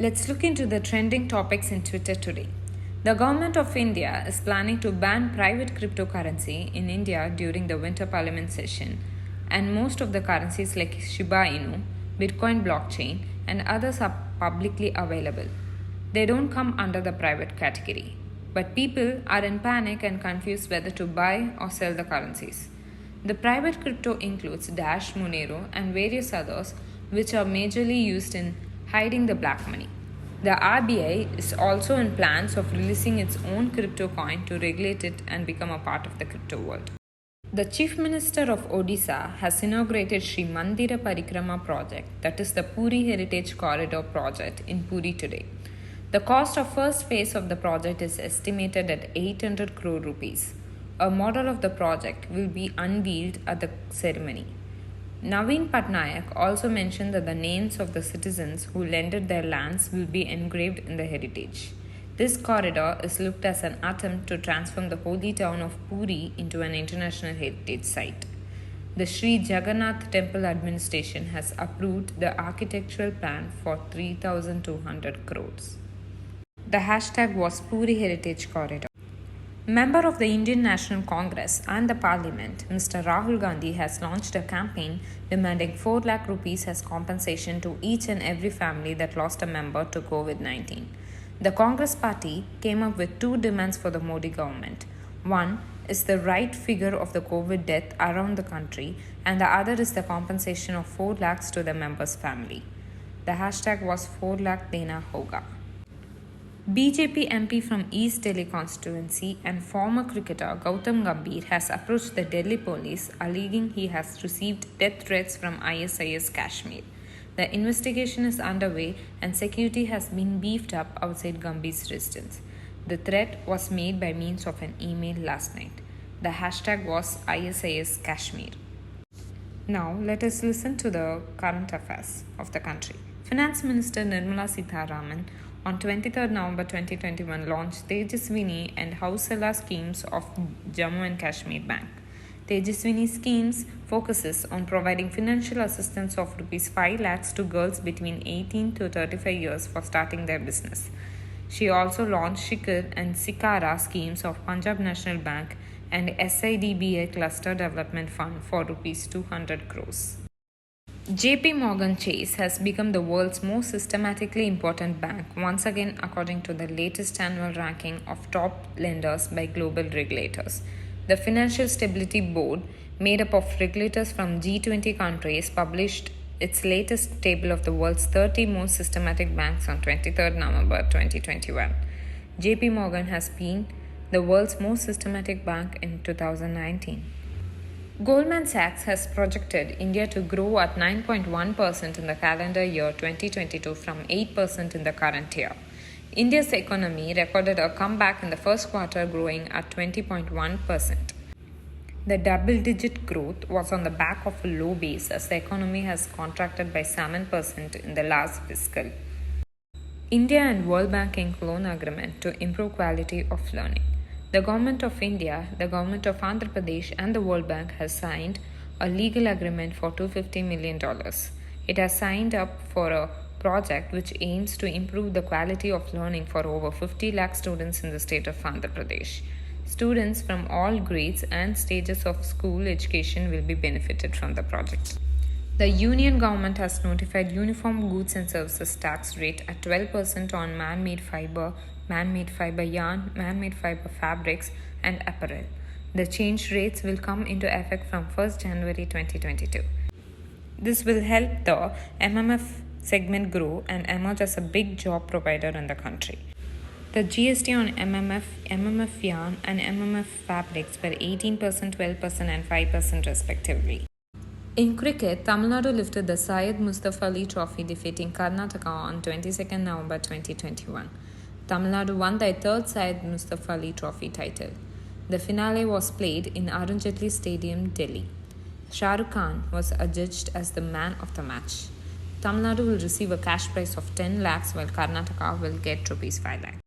Let's look into the trending topics in Twitter today. The government of India is planning to ban private cryptocurrency in India during the winter parliament session, and most of the currencies like Shiba Inu, Bitcoin blockchain, and others are publicly available. They don't come under the private category. But people are in panic and confused whether to buy or sell the currencies. The private crypto includes Dash, Monero, and various others, which are majorly used in hiding the black money. The RBI is also in plans of releasing its own crypto coin to regulate it and become a part of the crypto world. The Chief Minister of Odisha has inaugurated Sri Mandira Parikrama project, that is the Puri Heritage Corridor project in Puri today. The cost of first phase of the project is estimated at 800 crore rupees. A model of the project will be unveiled at the ceremony. Naveen Patnaik also mentioned that the names of the citizens who lended their lands will be engraved in the heritage. This corridor is looked as an attempt to transform the holy town of Puri into an international heritage site. The Sri Jagannath Temple Administration has approved the architectural plan for 3,200 crores. The hashtag was Puri Heritage Corridor. Member of the Indian National Congress and the Parliament, Mr. Rahul Gandhi has launched a campaign demanding 4 lakh rupees as compensation to each and every family that lost a member to COVID-19. The Congress party came up with 2 demands for the Modi government. One is the right figure of the COVID death around the country, and the other is the compensation of 4 lakhs to the member's family. The hashtag was 4 lakh dena hoga. BJP MP from East Delhi constituency and former cricketer Gautam Gambhir has approached the Delhi police alleging he has received death threats from ISIS Kashmir. The investigation is underway and security has been beefed up outside Gambhir's residence. The threat was made by means of an email last night. The hashtag was ISIS Kashmir. Now let us listen to the current affairs of the country. Finance Minister Nirmala Sitharaman on 23rd November 2021 launched Tejaswini and Hausala schemes of Jammu and Kashmir Bank. Tejaswini schemes focuses on providing financial assistance of Rs 5 lakhs to girls between 18 to 35 years for starting their business. She also launched Shikhar and Sikara schemes of Punjab National Bank and SIDBI Cluster Development Fund for Rs 200 crores. JP Morgan Chase has become the world's most systematically important bank once again according to the latest annual ranking of top lenders by global regulators. The Financial Stability Board, made up of regulators from G20 countries, published its latest table of the world's 30 most systematic banks on 23rd November 2021. JP Morgan has been the world's most systematic bank in 2019. Goldman Sachs has projected India to grow at 9.1% in the calendar year 2022 from 8% in the current year. India's economy recorded a comeback in the first quarter, growing at 20.1%. The double-digit growth was on the back of a low base as the economy has contracted by 7% in the last fiscal. India and World Bank ink loan agreement to improve quality of learning. The Government of India, the Government of Andhra Pradesh and the World Bank has signed a legal agreement for $250 million. It has signed up for a project which aims to improve the quality of learning for over 50 lakh students in the state of Andhra Pradesh. Students from all grades and stages of school education will be benefited from the project. The Union Government has notified Uniform Goods and Services tax rate at 12% on man-made fiber yarn, man-made fiber fabrics, and apparel. The changed rates will come into effect from 1st January 2022. This will help the MMF segment grow and emerge as a big job provider in the country. The GST on MMF yarn, and MMF fabrics were 18%, 12%, and 5% respectively. In cricket, Tamil Nadu lifted the Syed Mustafa Ali Trophy, defeating Karnataka on 22nd November 2021. Tamil Nadu won their third Syed Mustafa Ali Trophy title. The finale was played in Arun Jaitley Stadium, Delhi. Shah Rukh Khan was adjudged as the man of the match. Tamil Nadu will receive a cash prize of 10 lakhs while Karnataka will get Rs 5 lakhs.